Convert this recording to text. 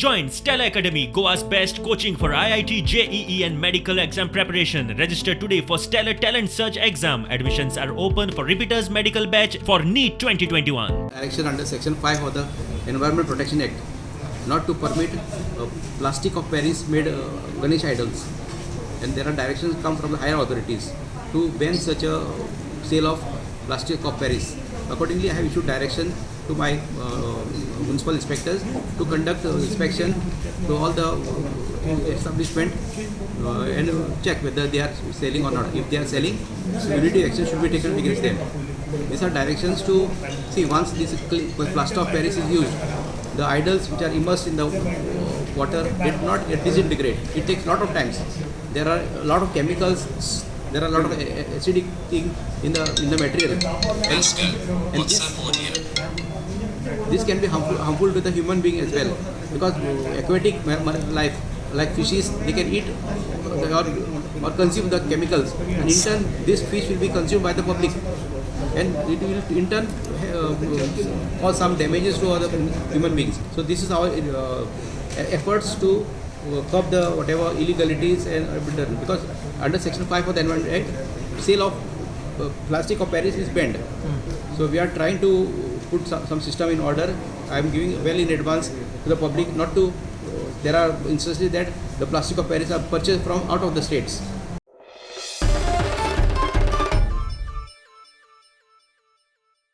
Join Stella Academy, Goa's best coaching for IIT, JEE and medical exam preparation. Register today for Stellar Talent Search exam. Admissions are open for repeaters medical batch for NEET 2021. Direction under Section 5 of the Environment Protection Act not to permit plastic of Paris made Ganesh idols, and there are directions come from the higher authorities to ban such a sale of plastic of Paris. Accordingly, I have issued direction to my municipal inspectors to conduct inspection to all the establishment and check whether they are selling or not. If they are selling, punitive action should be taken against them. These are directions to see once this plaster of Paris is used, the idols which are immersed in the water did not disintegrate. It takes a lot of times. There are a lot of chemicals. There are a lot of acidic thing in the material, and this can be harmful to the human being as well, because aquatic life like fishes, they can eat or consume the chemicals, and in turn this fish will be consumed by the public, and it will in turn cause some damages to other human beings. So this is our efforts to curb the whatever illegalities and because under Section 5 of the Environment Act, sale of plastic of Paris is banned. So we are trying to put some system in order. I am giving well in advance to the public not to. There are instances that the plastic of Paris are purchased from out of the states.